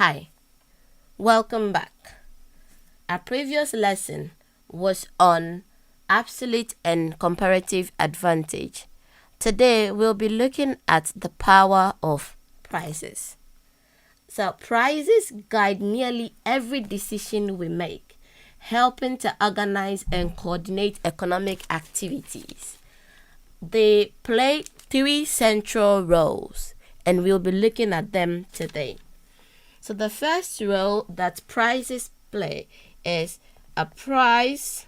Hi, welcome back. Our previous lesson was on absolute and comparative advantage. Today we'll be looking at the power of prices. So prices guide nearly every decision we make, helping to organize and coordinate economic activities. They play three central roles, and we'll be looking at them today. So the first role that prices play is a price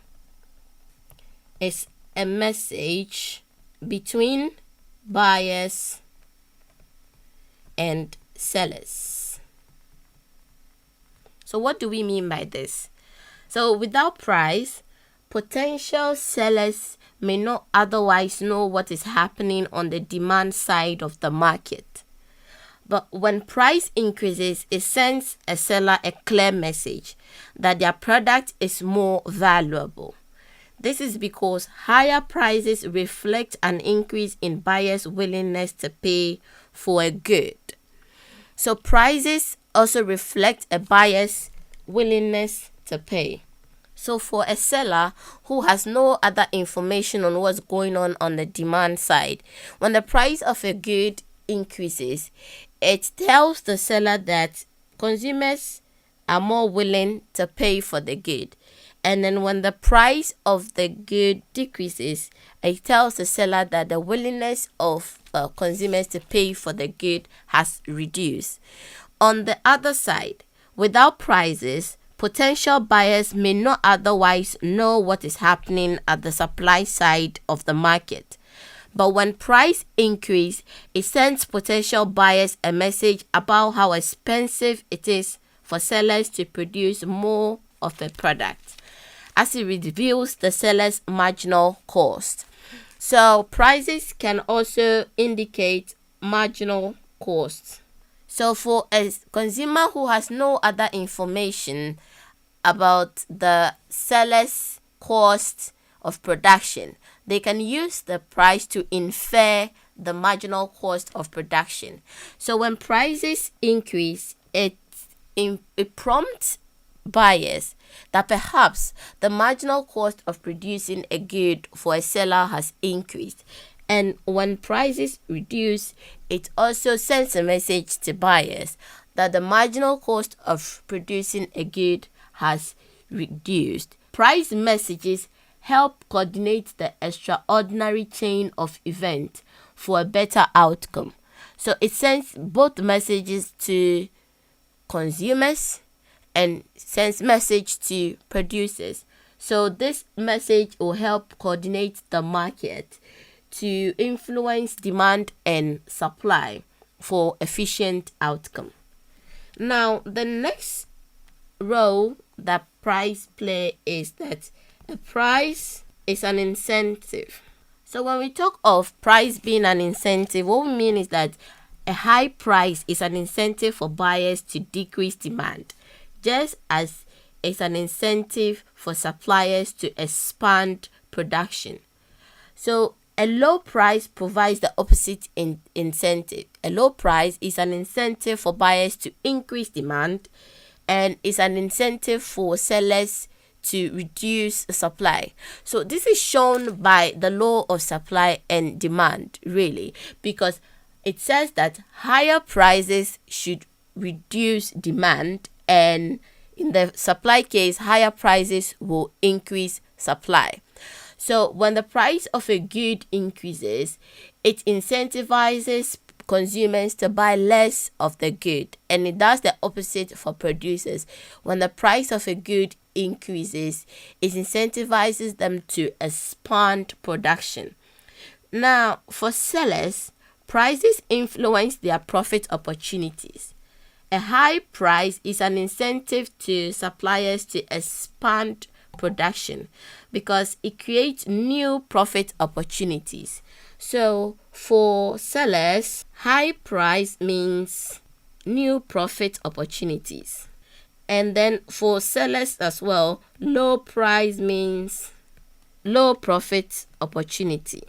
is a message between buyers and sellers. So what do we mean by this? So without price, potential sellers may not otherwise know what is happening on the demand side of the market. But when price increases, it sends a seller a clear message that their product is more valuable. This is because higher prices reflect an increase in buyers' willingness to pay for a good. So prices also reflect a buyer's willingness to pay. So for a seller who has no other information on what's going on the demand side, when the price of a good increases, it tells the seller that consumers are more willing to pay for the good. And then when the price of the good decreases, it tells the seller that the willingness of consumers to pay for the good has reduced. On the other side, without prices, potential buyers may not otherwise know what is happening at the supply side of the market. But when price increase, it sends potential buyers a message about how expensive it is for sellers to produce more of a product, as it reveals the seller's marginal cost. So prices can also indicate marginal costs. So for a consumer who has no other information about the seller's cost of production, they can use the price to infer the marginal cost of production. So when prices increase, it prompts buyers that perhaps the marginal cost of producing a good for a seller has increased. And when prices reduce, it also sends a message to buyers that the marginal cost of producing a good has reduced. Price messages help coordinate the extraordinary chain of events for a better outcome. So it sends both messages to consumers and sends message to producers. So this message will help coordinate the market to influence demand and supply for efficient outcome. Now, the next role that price play is that a price is an incentive. So when we talk of price being an incentive, what we mean is that a high price is an incentive for buyers to decrease demand, just as it's an incentive for suppliers to expand production. So a low price provides the opposite incentive. A low price is an incentive for buyers to increase demand, and is an incentive for sellers to reduce supply. So this is shown by the law of supply and demand, really, because it says that higher prices should reduce demand, and in the supply case, higher prices will increase supply. So when the price of a good increases, it incentivizes consumers to buy less of the good, and it does the opposite for producers. When the price of a good increases, it incentivizes them to expand production. Now, for sellers, prices influence their profit opportunities. A high price is an incentive to suppliers to expand production because it creates new profit opportunities. So for sellers, high price means new profit opportunities. And then for sellers as well, low price means low profit opportunity.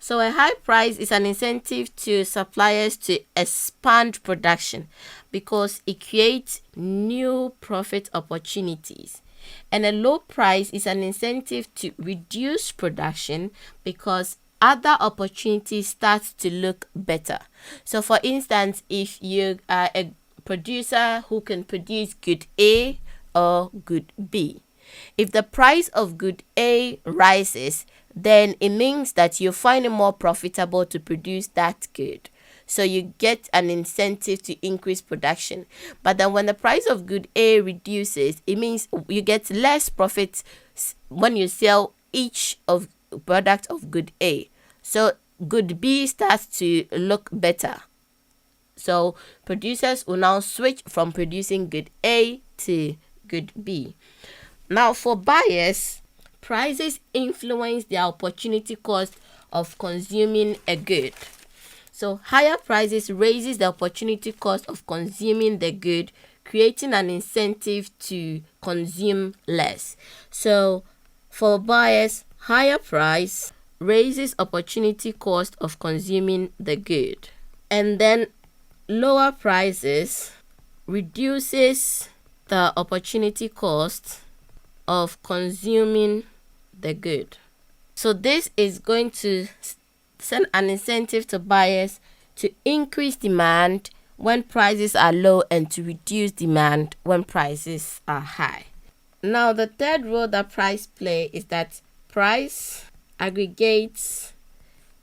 So a high price is an incentive to suppliers to expand production because it creates new profit opportunities. And a low price is an incentive to reduce production because other opportunities start to look better. So for instance, if you are a producer who can produce good A or good B, if the price of good A rises, then it means that you find it more profitable to produce that good. So you get an incentive to increase production. But then when the price of good A reduces, it means you get less profit when you sell each of product of good A. So good B starts to look better. So producers will now switch from producing good A to good B. Now for buyers, prices influence the opportunity cost of consuming a good. So higher prices raises the opportunity cost of consuming the good, creating an incentive to consume less. So for buyers, higher price raises opportunity cost of consuming the good. And then lower prices reduces the opportunity cost of consuming the good. So this is going to send an incentive to buyers to increase demand when prices are low and to reduce demand when prices are high. Now the third role that price play is that price aggregates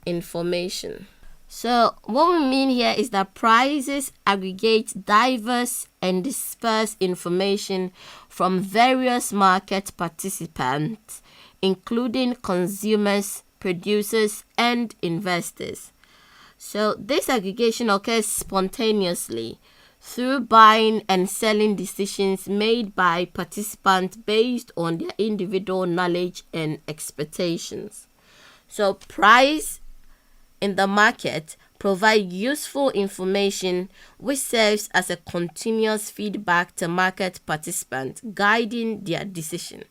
information. So what we mean here is that prices aggregate diverse and dispersed information from various market participants, including consumers, producers, and investors. So this aggregation occurs spontaneously through buying and selling decisions made by participants based on their individual knowledge and expectations. So price in the market provide useful information which serves as a continuous feedback to market participants, guiding their decision.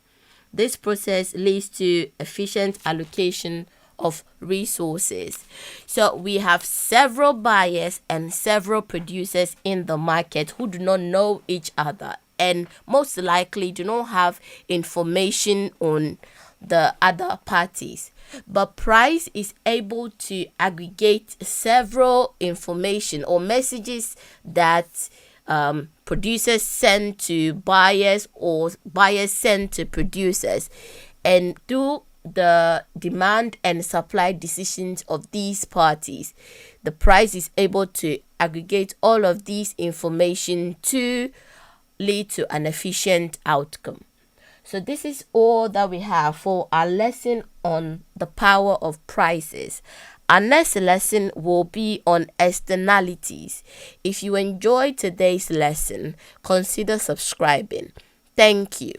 This process leads to efficient allocation of resources. So we have several buyers and several producers in the market who do not know each other and most likely do not have information on the other parties. But price is able to aggregate several information or messages that producers send to buyers or buyers send to producers, and do the demand and supply decisions of these parties. The price is able to aggregate all of these information to lead to an efficient outcome. So this is all that we have for our lesson on the power of prices. Our next lesson will be on externalities. If you enjoyed today's lesson, consider subscribing. Thank you.